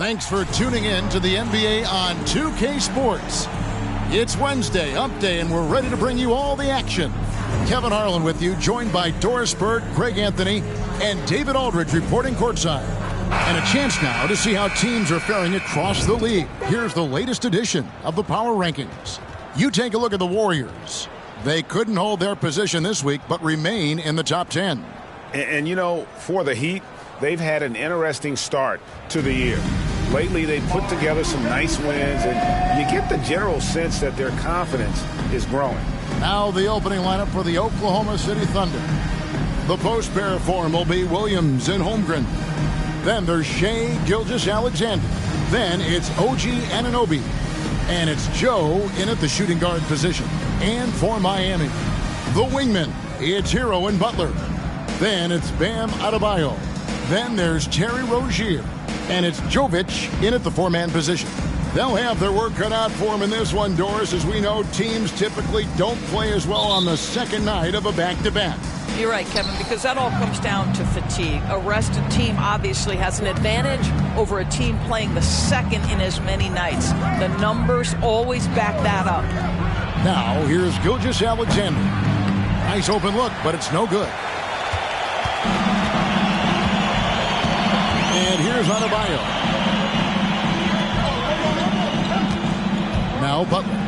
Thanks for tuning in to the NBA on 2K Sports. It's Wednesday, Hump Day, and we're ready to bring you all the action. Kevin Harlan with you, joined by Doris Bird, Greg Anthony, and David Aldridge reporting courtside. And a chance now to see how teams are faring across the league. Here's the latest edition of the Power Rankings. You take a look at the Warriors. They couldn't hold their position this week, but remain in the top 10. And you know, for the Heat, they've had an interesting start to the year. Lately, they've put together some nice wins, and you get the general sense that their confidence is growing. Now the opening lineup for the Oklahoma City Thunder. The post pair form will be Williams and Holmgren. Then there's Shai Gilgeous-Alexander. Then it's OG Anunoby. And it's Joe in at the shooting guard position. And for Miami, the wingman, it's Hero and Butler. Then it's Bam Adebayo. Then there's Terry Rozier. And it's Jovic in at the four-man position. They'll have their work cut out for them in this one, Doris. As we know, teams typically don't play as well on the second night of a back-to-back. You're right, Kevin, because that all comes down to fatigue. A rested team obviously has an advantage over a team playing the second in as many nights. The numbers always back that up. Now, here's Gilgeous-Alexander. Nice open look, but it's no good. And here's Adebayo. Now Butler.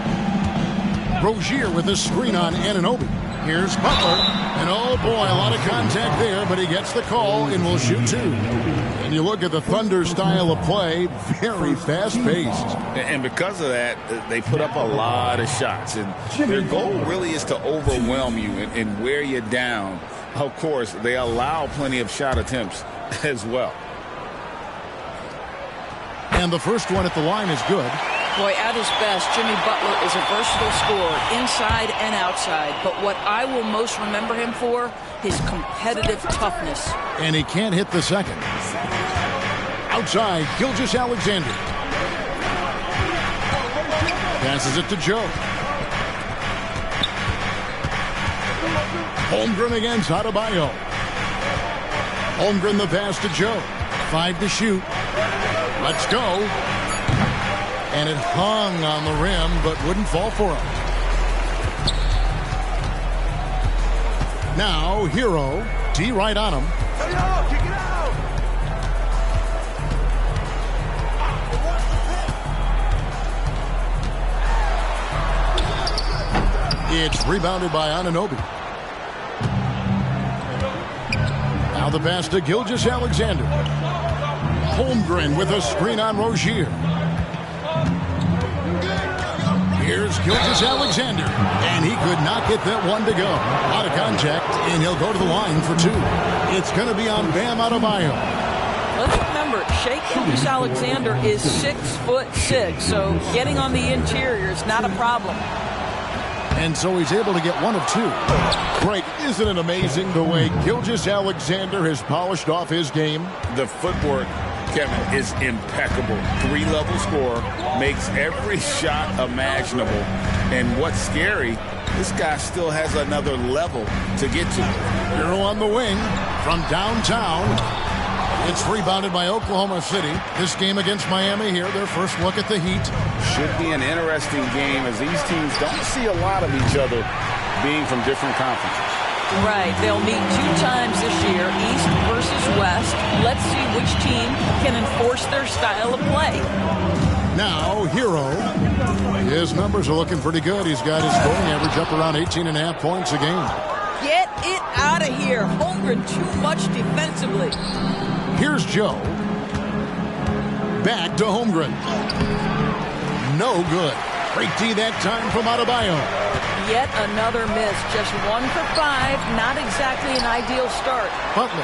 Rozier with a screen on Anunoby. Here's Butler. And oh boy, a lot of contact there, but he gets the call and will shoot two. And you look at the Thunder style of play, very fast-paced. And because of that, they put up a lot of shots. And their goal really is to overwhelm you and wear you down. Of course, they allow plenty of shot attempts as well. And the first one at the line is good. Boy, at his best, Jimmy Butler is a versatile scorer, inside and outside. But what I will most remember him for, his competitive toughness. And he can't hit the second. Outside, Gilgeous-Alexander. Passes it to Joe. Holmgren against Adebayo. Holmgren the pass to Joe. 5 to shoot. Let's go. And it hung on the rim, but wouldn't fall for him. Now, Hero. T right on him. It's rebounded by Anunoby. Now the pass to Gilgeous-Alexander. Holmgren with a screen on Rozier. Here's Gilgeous-Alexander, and he could not get that one to go. Out of contact, and he'll go to the line for two. It's going to be on Bam Adebayo. Let's remember, Shai Gilgeous-Alexander is 6'6", so getting on the interior is not a problem. And so he's able to get one of two. Greg, isn't it amazing the way Gilgeous-Alexander has polished off his game? The footwork, Kevin, is impeccable. 3-level scorer, makes every shot imaginable. And what's scary, this guy still has another level to get to. Hero on the wing from downtown. It's rebounded by Oklahoma City. This game against Miami here, their first look at the Heat. Should be an interesting game as these teams don't see a lot of each other being from different conferences. Right, they'll meet 2 times this year, East versus West. Let's see which team can enforce their style of play. Now, Hero. His numbers are looking pretty good. He's got his scoring average up around 18.5 points a game. Get it out of here. Holmgren too much defensively. Here's Joe. Back to Holmgren. No good. Great D that time from Adebayo. Yet another miss. Just 1 for 5. Not exactly an ideal start. Butler.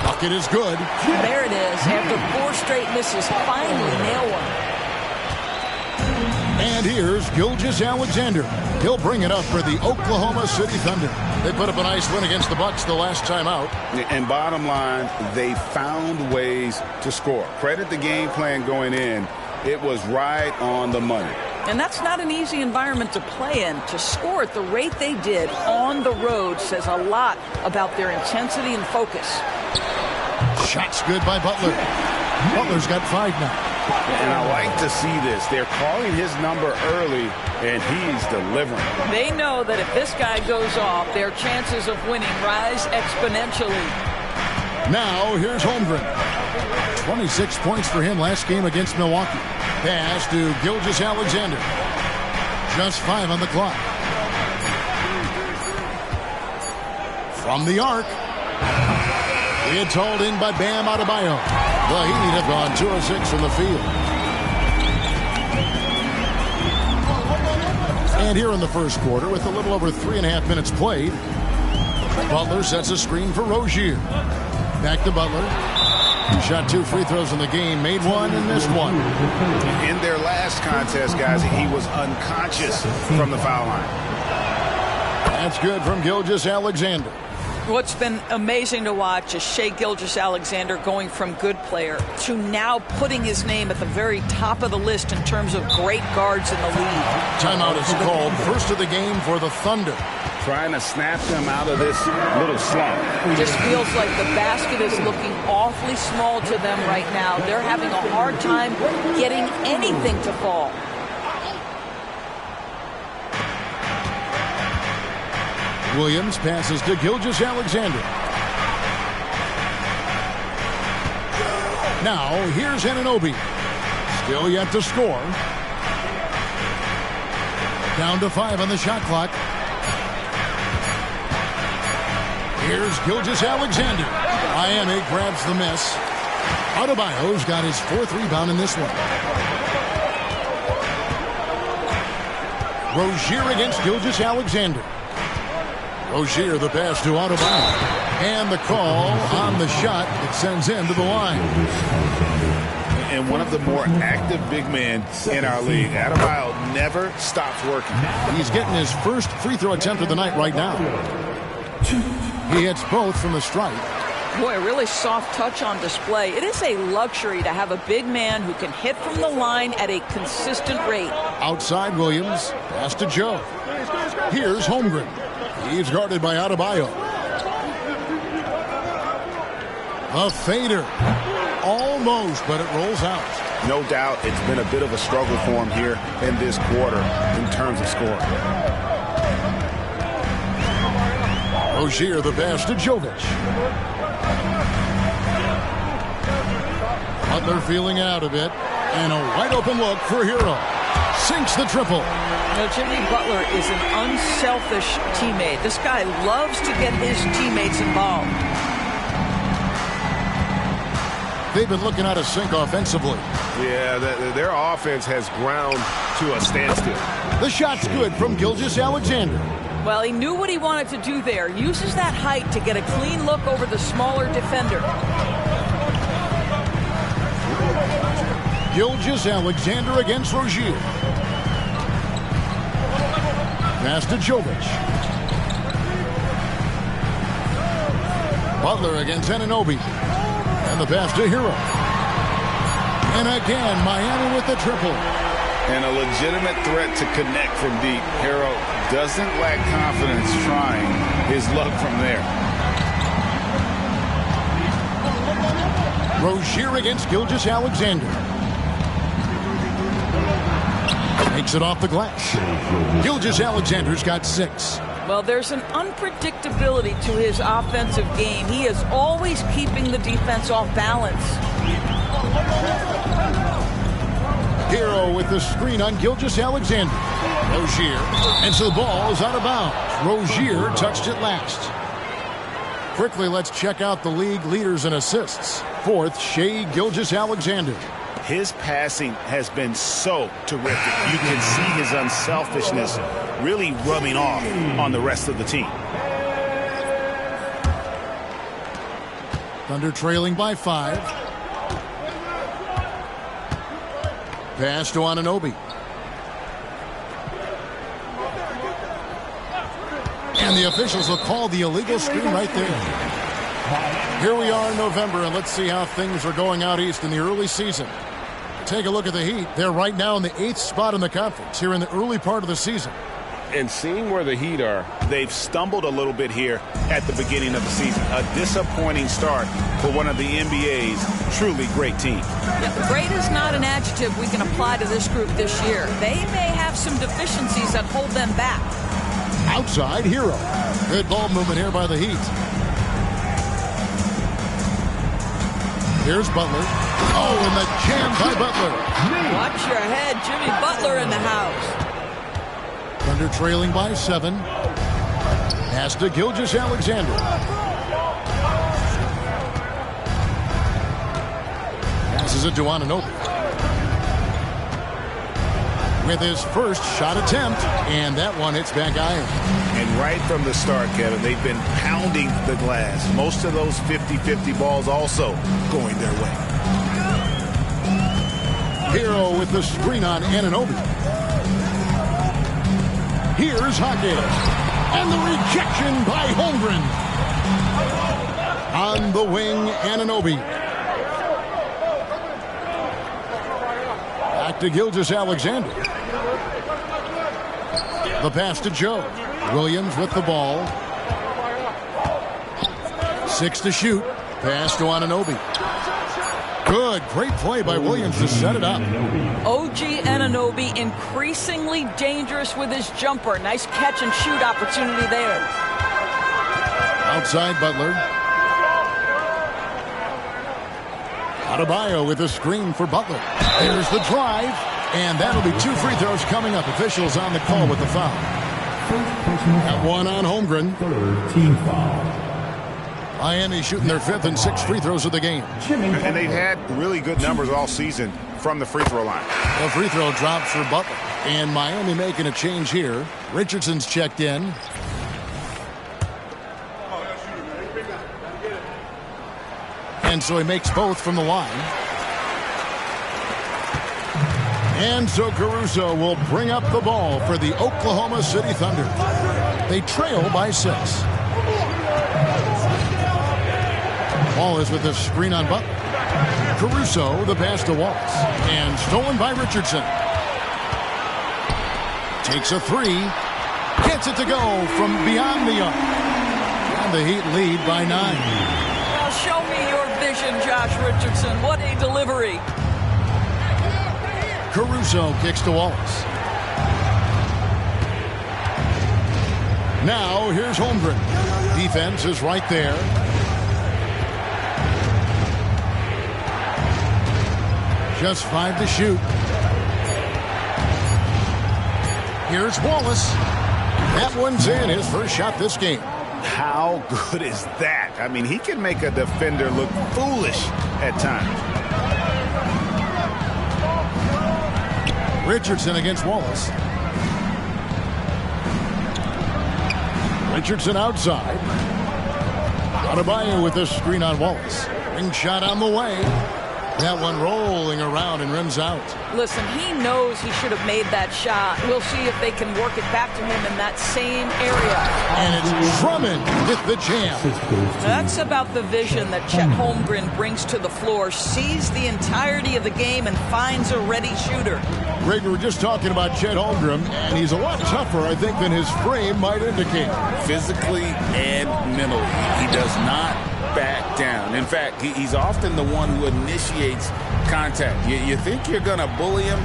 Bucket is good. There it is. After 4 straight misses, finally nail one. And here's Gilgeous-Alexander. He'll bring it up for the Oklahoma City Thunder. They put up a nice win against the Bucks the last time out. And bottom line, they found ways to score. Credit the game plan going in. It was right on the money. And that's not an easy environment to play in. To score at the rate they did on the road says a lot about their intensity and focus. Shots good by Butler. Butler's got 5 now. And I like to see this. They're calling his number early, and he's delivering. They know that if this guy goes off, their chances of winning rise exponentially. Now, here's Holmgren. 26 points for him last game against Milwaukee. Pass to Gilgeous-Alexander. Just 5 on the clock. From the arc. It's hauled in by Bam Adebayo. The Heat have gone 2 of 6 from the field. And here in the first quarter, with a little over 3.5 minutes played, Butler sets a screen for Rozier. Back to Butler. He shot 2 free throws in the game, made 1 and missed 1. In their last contest, guys, he was unconscious from the foul line. That's good from Gilgeous-Alexander. What's been amazing to watch is Shai Gilgeous-Alexander going from good player to now putting his name at the very top of the list in terms of great guards in the league. Timeout is called. First of the game for the Thunder. Trying to snap them out of this little slump. It just feels like the basket is looking awfully small to them right now. They're having a hard time getting anything to fall. Williams passes to Gilgeous-Alexander. Now, here's Anunoby. Still yet to score. Down to 5 on the shot clock. Here's Gilgeous-Alexander. Miami grabs the miss. Adebayo's got his 4th rebound in this one. Rozier against Gilgeous-Alexander. Rozier the pass to Adebayo. And the call on the shot that sends him to the line. And one of the more active big men in our league. Adebayo never stops working. He's getting his first free throw attempt of the night right now. He hits both from the stripe. Boy, a really soft touch on display. It is a luxury to have a big man who can hit from the line at a consistent rate. Outside Williams. Pass to Joe. Here's Holmgren. He's guarded by Adebayo. A fader. Almost, but it rolls out. No doubt it's been a bit of a struggle for him here in this quarter in terms of scoring. Rozier the pass to Jovic. Butler feeling out a bit. And a wide open look for Hero. Sinks the triple. Now, Jimmy Butler is an unselfish teammate. This guy loves to get his teammates involved. They've been looking out of sync offensively. Yeah, their offense has ground to a standstill. The shot's good from Gilgeous-Alexander. Well, he knew what he wanted to do there. Uses that height to get a clean look over the smaller defender. Gilgeous-Alexander against Rozier. Pass to Jovic. Butler against Anunoby. And the pass to Hero. And again, Miami with the triple. And a legitimate threat to connect from deep. Hero doesn't lack confidence trying his luck from there. Rozier against Gilgeous-Alexander. Takes it off the glass. Gilgeous-Alexander's got 6. Well, there's an unpredictability to his offensive game. He is always keeping the defense off balance. Hero with the screen on Gilgeous-Alexander. Rozier. And so the ball is out of bounds. Rozier touched it last. Quickly, let's check out the league leaders in assists. 4th, Shai Gilgeous-Alexander. His passing has been so terrific. You can see his unselfishness really rubbing off on the rest of the team. Thunder trailing by 5. Pass to Anunoby. And the officials will call the illegal screen right there. Here we are in November, and let's see how things are going out east in the early season. Take a look at the Heat. They're right now in the 8th spot in the conference here in the early part of the season. And seeing where the Heat are, They've stumbled a little bit here at the beginning of the season. A disappointing start for one of the NBA's truly great teams. Yeah, great is not an adjective we can apply to this group this year. They may have some deficiencies that hold them back. Outside, Hero. Good ball movement here by the Heat. Here's Butler. Oh, and the jam by Butler. Watch your head. Jimmy Butler in the house. Thunder trailing by 7. Pass to Gilgeous-Alexander. Passes it to Anunoby. With his first shot attempt, and that one hits back iron. And right from the start, Kevin, they've been pounding the glass. Most of those 50-50 balls also going their way. Hero with the screen on Anunoby. Here's Hawkins. And the rejection by Holmgren. On the wing, Anunoby. Back to Gilgeous-Alexander. The pass to Joe. Williams with the ball. 6 to shoot. Pass to Anunoby. Good, great play by Williams to set it up. OG Anunoby increasingly dangerous with his jumper. Nice catch and shoot opportunity there. Outside Butler. Adebayo with a screen for Butler. There's the drive, and that'll be 2 free throws coming up. Officials on the call with the foul. Got one on Holmgren. Team foul. Miami shooting their 5th and 6th free throws of the game. And they've had really good numbers all season from the free throw line. The free throw drops for Butler. And Miami making a change here. Richardson's checked in. And so he makes both from the line. And so Caruso will bring up the ball for the Oklahoma City Thunder. They trail by 6. Wallace with a screen on Butler. Caruso, the pass to Wallace. And stolen by Richardson. Takes a 3. Gets it to go from beyond the arc. And the Heat lead by 9. Well, show me your vision, Josh Richardson. What a delivery. Caruso kicks to Wallace. Now here's Holmgren. Defense is right there. Just 5 to shoot. Here's Wallace. That one's in, his first shot this game. How good is that? I mean, he can make a defender look foolish at times. Richardson against Wallace. Richardson outside. Adebayo with this screen on Wallace. Ring shot on the way. That one rolling around and rims out. Listen, he knows he should have made that shot. We'll see if they can work it back to him in that same area. And it's Drummond with the jam. That's about the vision that Chet Holmgren brings to the floor. Sees the entirety of the game and finds a ready shooter. Greg, we were just talking about Chet Holmgren, and he's a lot tougher, I think, than his frame might indicate. Physically and mentally, he does not back down. In fact, he's often the one who initiates contact. You think you're going to bully him?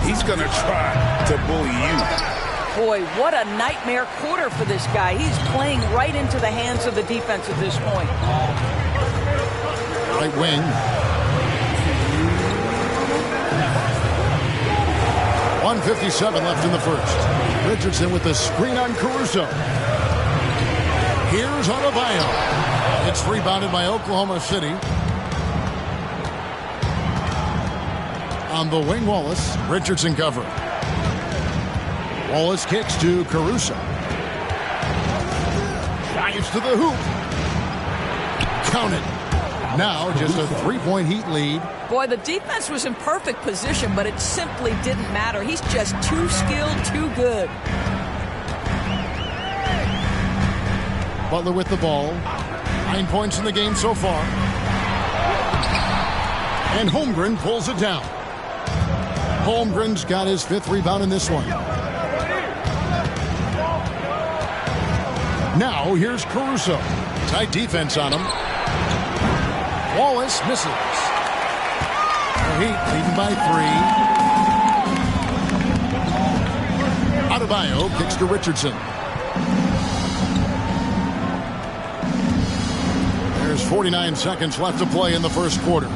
He's going to try to bully you. Boy, what a nightmare quarter for this guy. He's playing right into the hands of the defense at this point. Right wing. .157 left in the first. Richardson with the screen on Caruso. Here's Adebayo. It's rebounded by Oklahoma City. On the wing, Wallace. Richardson cover. Wallace kicks to Caruso. Drives to the hoop. Count it. Now just a 3-point Heat lead. Boy, the defense was in perfect position, but it simply didn't matter. He's just too skilled, too good. Butler with the ball. 9 points in the game so far. And Holmgren pulls it down. Holmgren's got his 5th rebound in this one. Now here's Caruso. Tight defense on him. Wallace misses. The Heat leading by 3. Adebayo kicks to Richardson. There's 49 seconds left to play in the first quarter.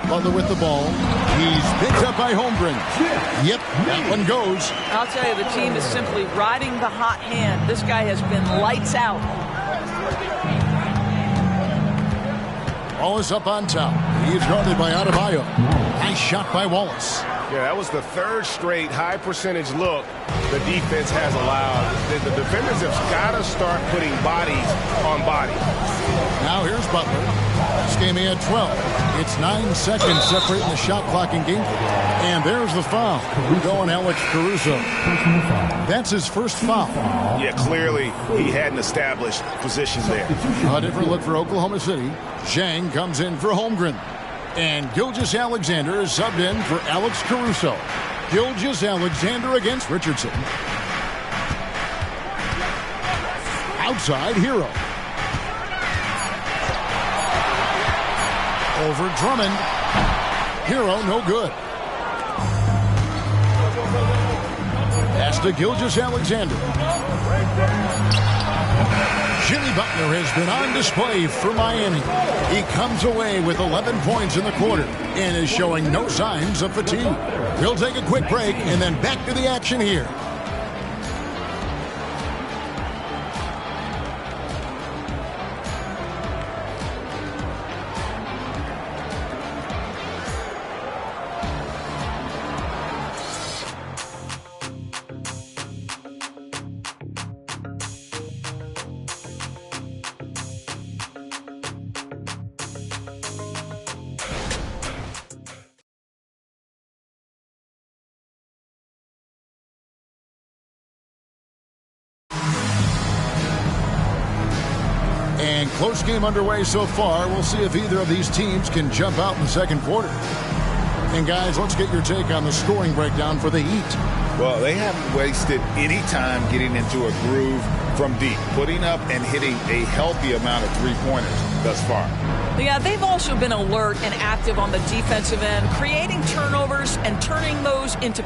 Butler with the ball. He's picked up by Holmgren. Yep, that one goes. I'll tell you, the team is simply riding the hot hand. This guy has been lights out. Wallace up on top. He's guarded by Adebayo. Nice shot by Wallace. Yeah, that was the third straight high percentage look the defense has allowed. The defenders have got to start putting bodies on bodies. Now here's Butler. This game he had 12. It's 9 seconds separating the shot clock in game. And there's the foul. Going Alex Caruso. That's his first foul. Yeah, clearly he hadn't established position there. A different look for Oklahoma City. Zhang comes in for Holmgren. And Gilgeous-Alexander is subbed in for Alex Caruso. Gilgeous-Alexander against Richardson. Outside, Hero. Over Drummond. Hero, no good. Pass to Gilgeous-Alexander. Jimmy Butler has been on display for Miami. He comes away with 11 points in the quarter and is showing no signs of fatigue. We'll take a quick break and then back to the action here. And close game underway so far. We'll see if either of these teams can jump out in the second quarter. And guys, let's get your take on the scoring breakdown for the Heat. Well, they haven't wasted any time getting into a groove from deep, putting up and hitting a healthy amount of three-pointers thus far. Yeah, they've also been alert and active on the defensive end, creating turnovers and turning those into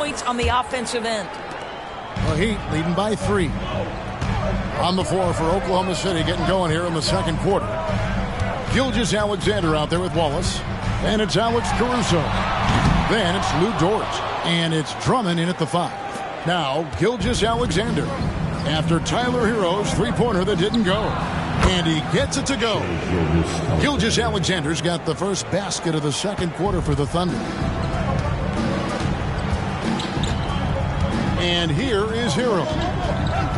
points on the offensive end. The Heat leading by 3. On the floor for Oklahoma City, getting going here in the second quarter. Gilgeous-Alexander out there with Wallace. And it's Alex Caruso. Then it's Lou Dort. And it's Drummond in at the 5. Now, Gilgeous-Alexander. After Tyler Hero's three-pointer that didn't go. And he gets it to go. Gilgeous-Alexander's got the first basket of the second quarter for the Thunder. And here is Hero.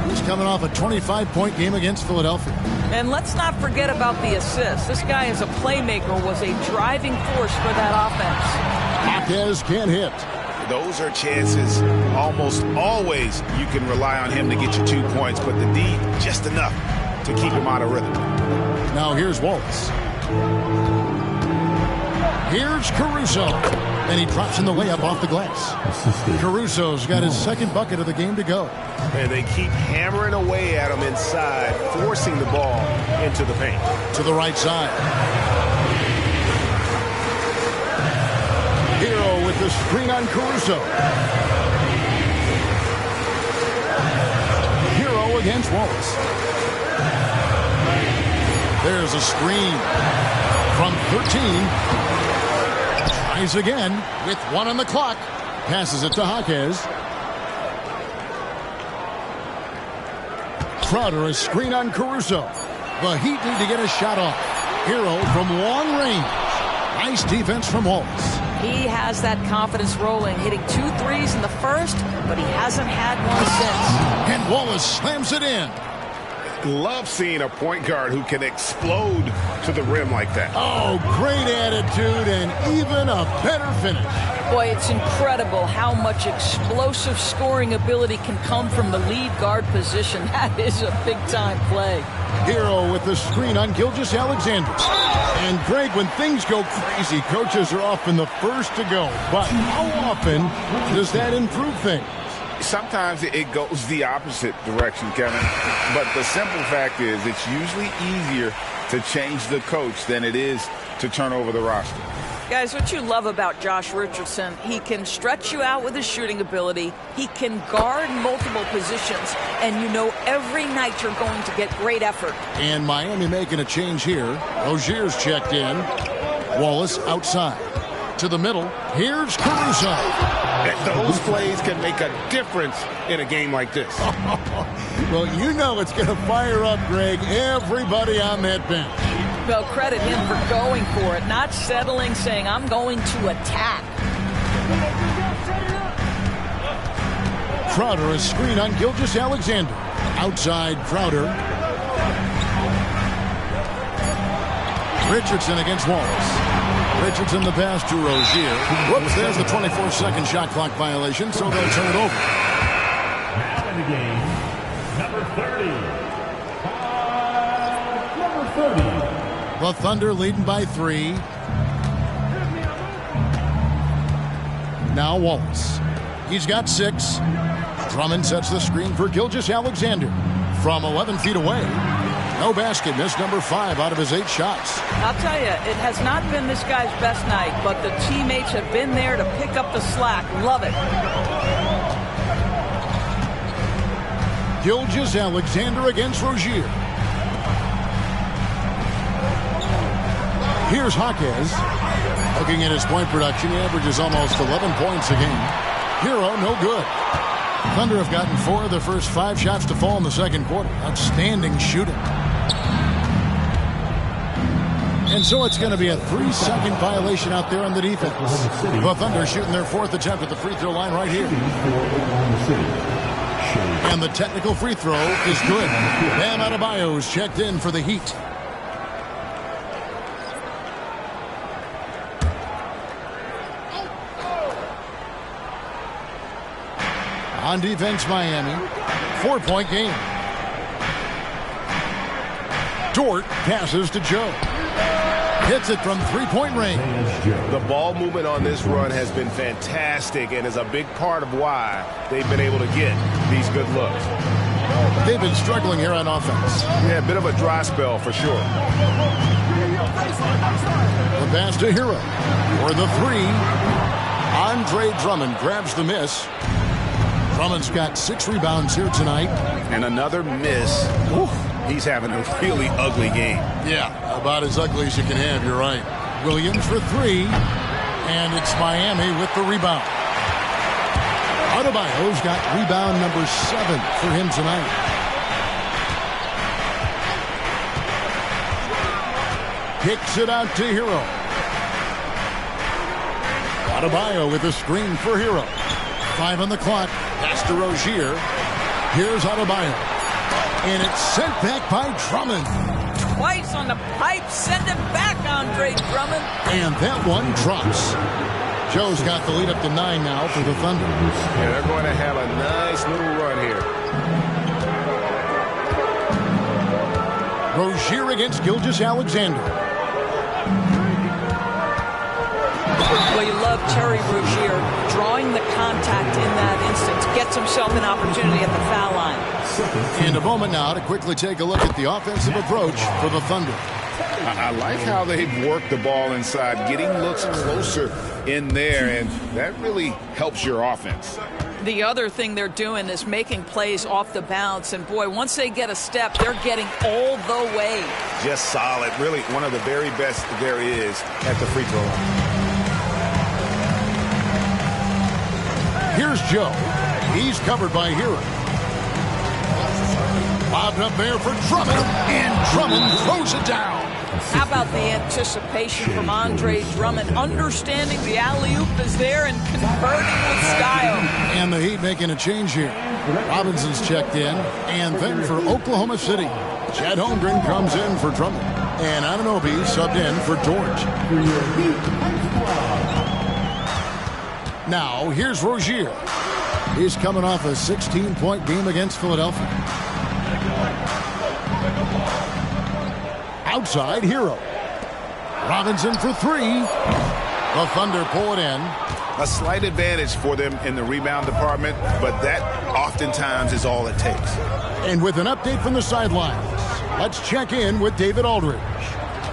He's coming off a 25-point game against Philadelphia. And let's not forget about the assist. This guy as a playmaker was a driving force for that offense. Marquez can't hit. those are chances almost always you can rely on him to get you 2 points, but the D, just enough to keep him out of rhythm. Now here's Wallace. Here's Caruso. And he drops in the layup off the glass. Caruso's got his second bucket of the game to go. And they keep hammering away at him inside, forcing the ball into the paint. To the right side. Hero with the screen on Caruso. Hero against Wallace. There's a screen from 13. Tries again with 1 on the clock. Passes it to Jaquez. Crowder, a screen on Caruso. The Heat need to get a shot off. Hero from long range. Nice defense from Wallace. He has that confidence rolling, hitting 2 threes in the first, but he hasn't had one since. And Wallace slams it in. Love seeing a point guard who can explode to the rim like that. Oh, great attitude and even a better finish. Boy, it's incredible how much explosive scoring ability can come from the lead guard position. That is a big-time play. Hero with the screen on Gilgeous-Alexander. And, Greg, when things go crazy, coaches are often the first to go. But how often does that improve things? Sometimes it goes the opposite direction, Kevin. But the simple fact is it's usually easier to change the coach than it is to turn over the roster. Guys, what you love about Josh Richardson, he can stretch you out with his shooting ability. He can guard multiple positions. And you know every night you're going to get great effort. And Miami making a change here. Rozier's checked in. Wallace outside. To the middle. Here's Caruso. And those plays can make a difference in a game like this. Well, you know it's going to fire up, Greg, everybody on that bench. Well, credit him for going for it, not settling, saying, I'm going to attack. Crowder, a screen on Gilgeous-Alexander. Outside Crowder. Richardson against Wallace. Richardson the pass to Rozier. Whoops, there's the 24-second shot clock violation, so they'll turn it over. Now in the game, number 30. Number 30. The Thunder leading by 3. Now Wallace. He's got 6. Drummond sets the screen for Gilgeous-Alexander. From 11 feet away. No basket. Missed number 5 out of his 8 shots. I'll tell you, it has not been this guy's best night, but the teammates have been there to pick up the slack. Love it. Gilgeous-Alexander against Rozier. Here's Jaquez. Looking at his point production, he averages almost 11 points a game. Hero, no good. Thunder have gotten 4 of their first 5 shots to fall in the second quarter. Outstanding shooting. And so it's going to be a 3-second violation out there on the defense. The Thunder shooting their 4th attempt at the free throw line right here. And the technical free throw is good. Bam Adebayo's checked in for the Heat. On defense, Miami. 4-point game. Dort passes to Joe. Hits it from 3-point range. The ball movement on this run has been fantastic and is a big part of why they've been able to get these good looks. They've been struggling here on offense. Yeah, a bit of a dry spell for sure. The pass to Hero for the 3. Andre Drummond grabs the miss. Drummond's got 6 rebounds here tonight. And another miss. Whew. He's having a really ugly game. Yeah, about as ugly as you can have, you're right. Williams for 3, and it's Miami with the rebound. Adebayo's got rebound number 7 for him tonight. Kicks it out to Hero. Adebayo with a screen for Hero. 5 on the clock. Pass to Rozier. Here's Adebayo. And it's sent back by Drummond. Twice on the pipe. Send it back, Andre Drummond. And that one drops. Joe's got the lead up to 9 now for the Thunder. Yeah, they're going to have a nice little run here. Rozier against Gilgeous-Alexander. Well, you love Terry Rozier drawing the contact in that instance. Gets himself an opportunity at the foul line. And a moment now to quickly take a look at the offensive approach for the Thunder. I like how they've worked the ball inside, getting looks closer in there, and that really helps your offense. The other thing they're doing is making plays off the bounce. And, boy, once they get a step, they're getting all the way. Just solid. Really one of the very best there is at the free throw line. Here's Joe. He's covered by Hero. Bobbed up there for Drummond, and Drummond throws it down. How about the anticipation from Andre Drummond, understanding the alley-oop is there and converting with style. And the Heat making a change here. Robinson's checked in, and then for Oklahoma City, Chet Holmgren comes in for Drummond, and Anunoby subbed in for George. Now, here's Rozier. He's coming off a 16-point game against Philadelphia. Outside, Hero. Robinson for 3. The Thunder pull it in. A slight advantage for them in the rebound department, but that oftentimes is all it takes. And with an update from the sidelines, let's check in with David Aldridge.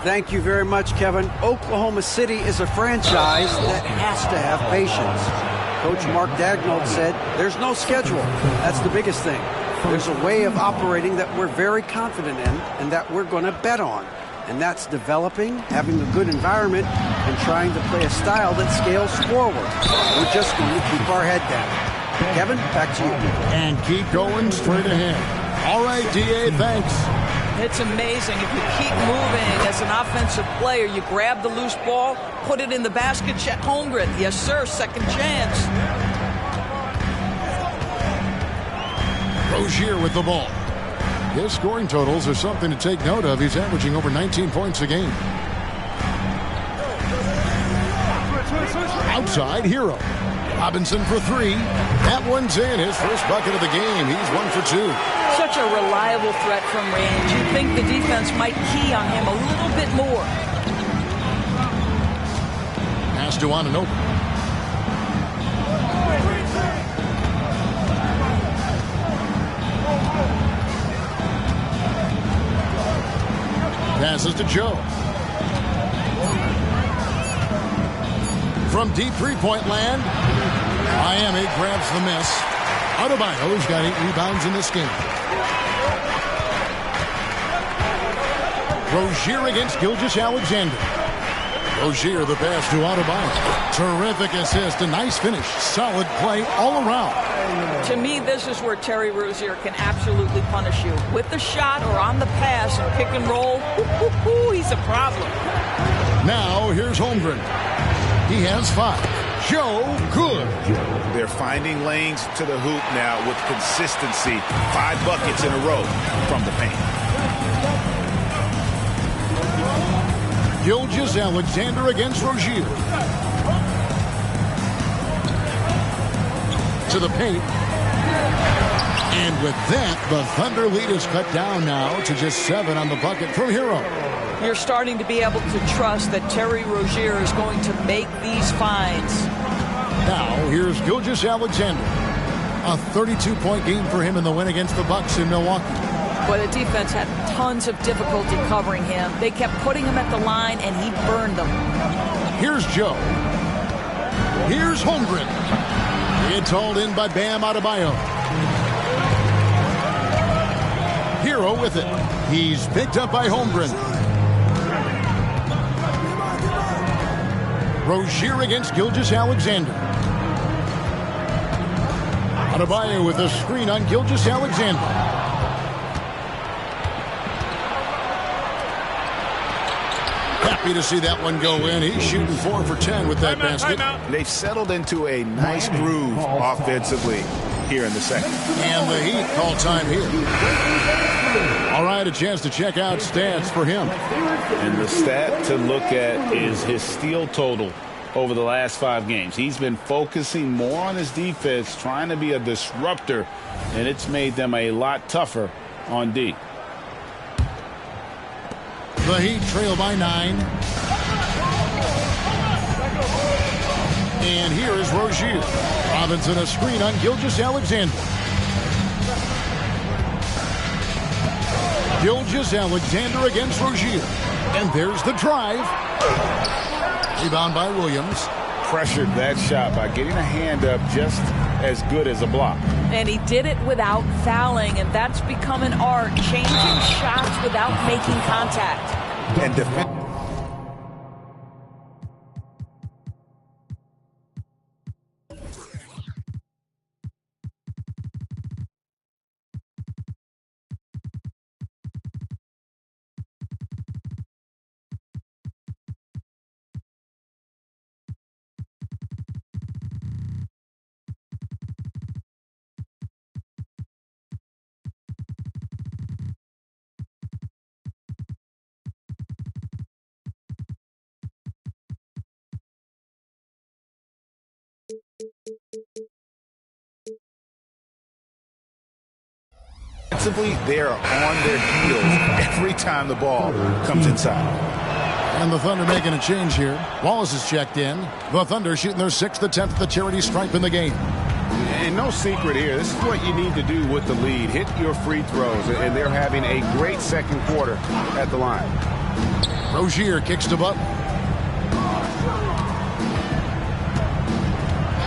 Thank you very much, Kevin. Oklahoma City is a franchise that has to have patience. Coach Mark Daigneault said there's no schedule. That's the biggest thing. There's a way of operating that we're very confident in and that we're going to bet on. And that's developing, having a good environment, and trying to play a style that scales forward. We're just going to keep our head down. Kevin, back to you. And keep going straight ahead. All right, D.A., thanks. It's amazing. If you keep moving as an offensive player, you grab the loose ball, put it in the basket, Chet Holmgren. Yes, sir, second chance. Rozier with the ball. His scoring totals are something to take note of. He's averaging over 19 points a game. Outside, Hero. Robinson for 3. That one's in. His first bucket of the game. He's 1 for 2. Such a reliable threat from range. You'd think the defense might key on him a little bit more. Pass to Anunoby. Passes to Joe. From deep three-point land, Miami grabs the miss. Adebayo's got 8 rebounds in this game. Rozier against Gilgeous-Alexander. Rozier the pass to Adebayo. Terrific assist, a nice finish. Solid play all around. To me, this is where Terry Rozier can absolutely punish you. With the shot or on the pass and pick and roll, he's a problem. Now, here's Holmgren. He has 5. Joe, good. They're finding lanes to the hoop now with consistency. 5 buckets in a row from the paint. Gilgeous-Alexander against Rozier. To the paint. And with that, the Thunder lead is cut down now to just 7 on the bucket from Hero. You're starting to be able to trust that Terry Rozier is going to make these finds. Now, here's Gilgeous-Alexander. A 32-point game for him in the win against the Bucks in Milwaukee. But the defense had tons of difficulty covering him. They kept putting him at the line, and he burned them. Here's Joe. Here's Holmgren. It's hauled in by Bam Adebayo. Hero with it. He's picked up by Holmgren. Rozier against Gilgeous-Alexander. Adebayo with a screen on Gilgeous-Alexander. Happy to see that one go in. He's shooting 4 for 10 with that basket. They've settled into a nice groove offensively here in the second. And the Heat call time here. All right, a chance to check out stats for him. And the stat to look at is his steal total. over the last 5 games. He's been focusing more on his defense, trying to be a disruptor, and it's made them a lot tougher on D. The Heat trail by 9. And here is Rozier. Robinson a screen on Gilgeous-Alexander. Gilgeous-Alexander against Rozier. And there's the drive. Rebound by Williams. Pressured that shot by getting a hand up just as good as a block. And he did it without fouling, and that's become an art, changing shots without making contact. And defend. Defensively, they are on their heels every time the ball comes inside. And the Thunder making a change here. Wallace is checked in. The Thunder shooting their 6th attempt at the charity stripe in the game. And no secret here. This is what you need to do with the lead. Hit your free throws. And they're having a great second quarter at the line. Rozier kicks to Butler.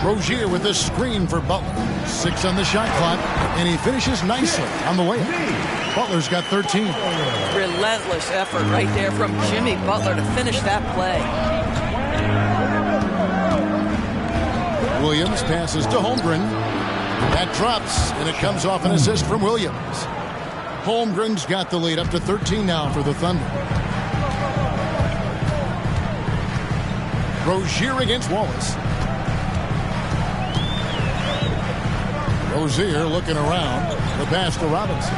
Rozier with a screen for Butler. 6 on the shot clock, and he finishes nicely on the layup. Butler's got 13. Relentless effort right there from Jimmy Butler to finish that play. Williams passes to Holmgren. That drops, and it comes off an assist from Williams. Holmgren's got the lead up to 13 now for the Thunder. Rozier against Wallace. Rozier looking around. The pass to Robinson.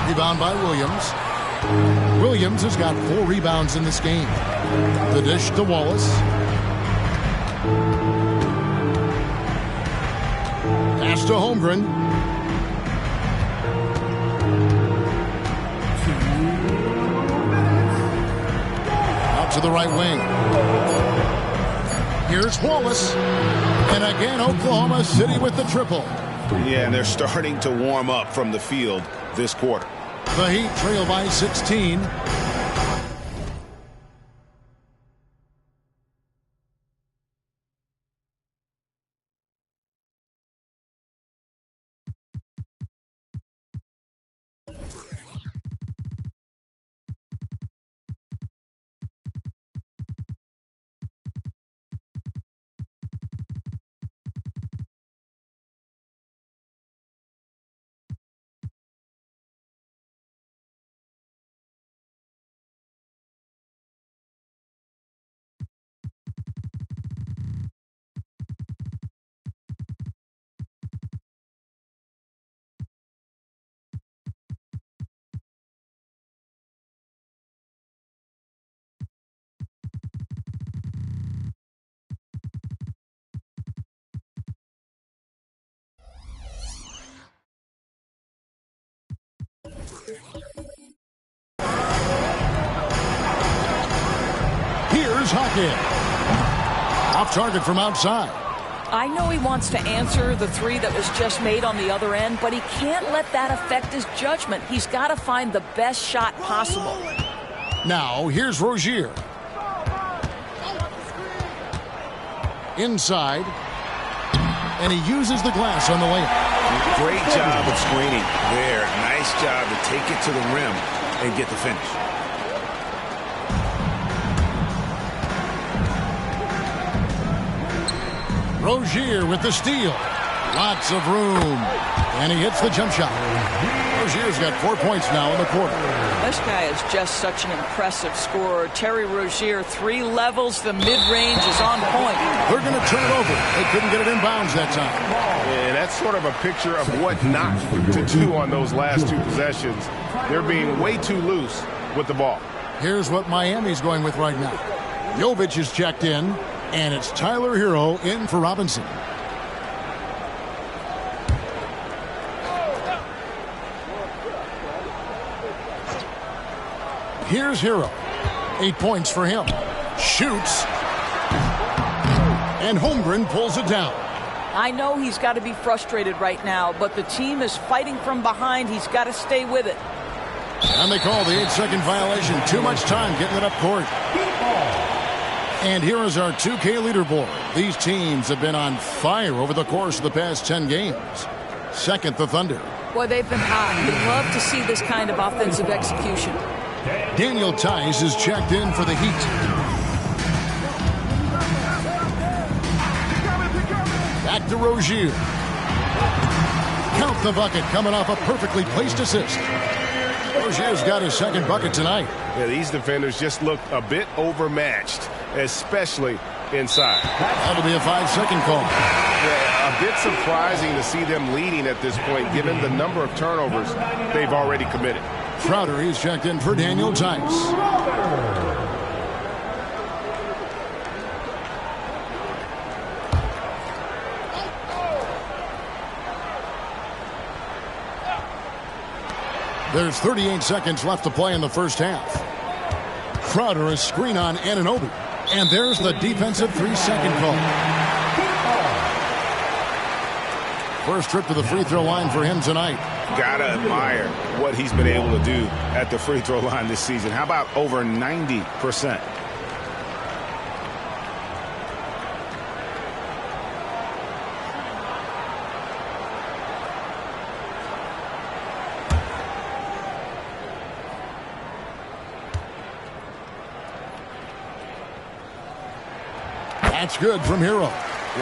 Rebound by Williams. Williams has got 4 rebounds in this game. The dish to Wallace. Pass to Holmgren. To the right wing. Here's Wallace. And again, Oklahoma City with the triple. Yeah, and they're starting to warm up from the field this quarter. The Heat trail by 16. Here's Hawkins. Off target from outside. I know he wants to answer the 3 that was just made on the other end, but he can't let that affect his judgment. He's got to find the best shot possible. Now, here's Rozier. Inside. And he uses the glass on the layup. Great job of screening there. Nice job to take it to the rim and get the finish. Rozier with the steal. Lots of room. And he hits the jump shot. Rozier's got 4 points now in the quarter. This guy is just such an impressive scorer. Terry Rozier, 3 levels. The mid-range is on point. They're going to turn it over. They couldn't get it in bounds that time. And that's sort of a picture of what not to do on those last 2 possessions. They're being way too loose with the ball. Here's what Miami's going with right now. Jovic is checked in, and it's Tyler Hero in for Robinson. Here's Hero. 8 points for him. Shoots. And Holmgren pulls it down. I know he's got to be frustrated right now, but the team is fighting from behind. He's got to stay with it. And they call the 8-second violation. Too much time getting it up court. And here is our 2K leaderboard. These teams have been on fire over the course of the past 10 games. Second, the Thunder. Boy, they've been hot. You'd love to see this kind of offensive execution. Daniel Tice is checked in for the Heat. Back to Rozier. Count the bucket coming off a perfectly placed assist. Rozier's got his second bucket tonight. Yeah, these defenders just look a bit overmatched, especially inside. That'll be a 5-second call. Yeah, a bit surprising to see them leading at this point, given the number of turnovers they've already committed. Crowder, he's checked in for Daniel Tice. There's 38 seconds left to play in the first half. Crowder, a screen on Anunoby. And there's the defensive 3-second call. First trip to the free throw line for him tonight. Gotta admire what he's been able to do at the free throw line this season. How about over 90%? That's good from Hero.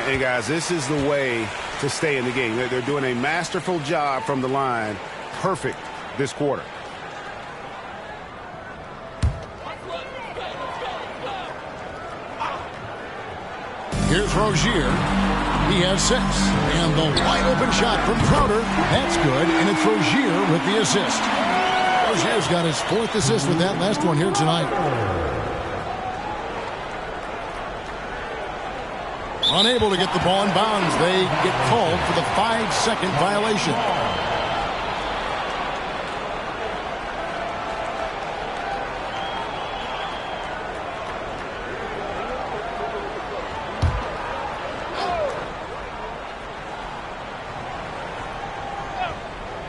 Hey, guys, this is the way to stay in the game. They're doing a masterful job from the line. Perfect this quarter. Here's Rozier. He has 6. And the wide open shot from Crowder. That's good. And it's Rozier with the assist. Rozier's got his 4th assist with that last one here tonight. Unable to get the ball in bounds. They get called for the 5-second violation.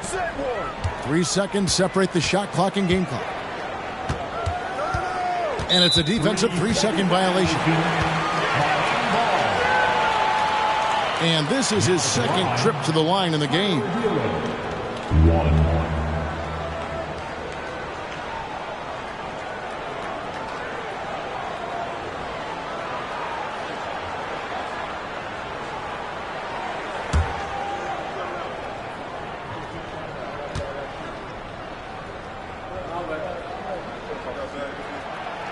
Set 3 seconds separate the shot clock and game clock. And it's a defensive 3-second violation. And this is his second trip to the line in the game.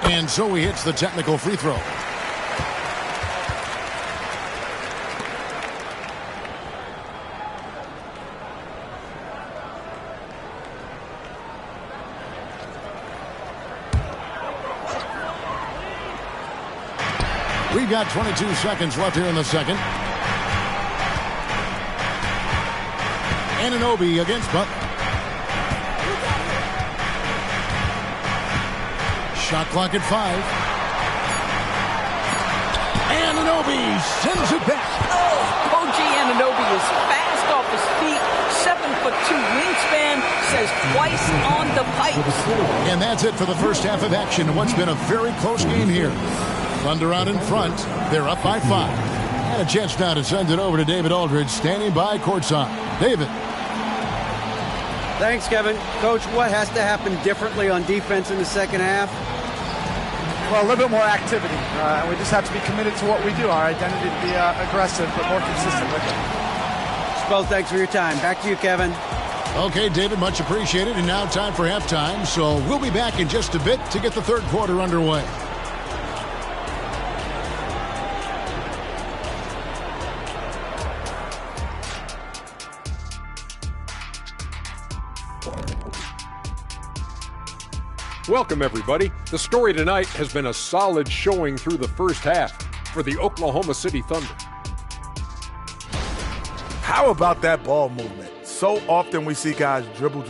And so he hits the technical free throw. We've got 22 seconds left here in the second. Anunoby against Butler. Shot clock at 5. Anunoby sends it back. Oh, OG Anunoby is fast off his feet. 7'2" wingspan, says twice on the pipes. And that's it for the first half of action in what's been a very close game here. Thunder out in front. They're up by 5. And a chance now to send it over to David Aldridge, standing by courtside. David. Thanks, Kevin. Coach, what has to happen differently on defense in the second half? Well, a little bit more activity. We just have to be committed to what we do. Our identity to be aggressive, but more consistent with it. Spo, thanks for your time. Back to you, Kevin. Okay, David, much appreciated. And now time for halftime. So we'll be back in just a bit to get the third quarter underway. Welcome, everybody. The story tonight has been a solid showing through the first half for the Oklahoma City Thunder. How about that ball movement? So often we see guys dribble,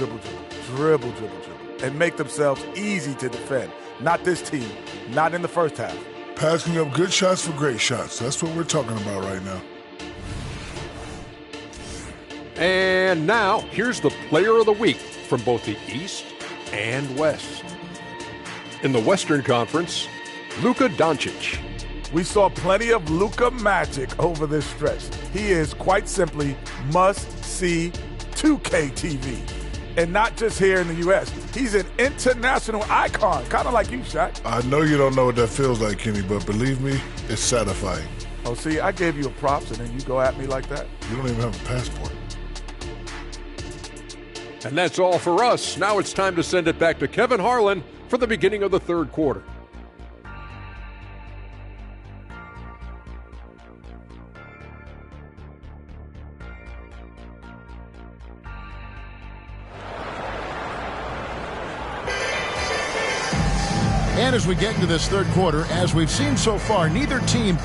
and make themselves easy to defend. Not this team, not in the first half. Passing up good shots for great shots. That's what we're talking about right now. And now, here's the player of the week from both the East and West. In the Western Conference, Luka Doncic. We saw plenty of Luka magic over this stretch. He is quite simply must-see 2K TV. And not just here in the U.S. He's an international icon, kind of like you, Shaq. I know you don't know what that feels like, Kenny, but believe me, it's satisfying. Oh, see, I gave you a props, and then you go at me like that? You don't even have a passport. And that's all for us. Now it's time to send it back to Kevin Harlan for the beginning of the third quarter. And as we get into this third quarter, as we've seen so far, neither team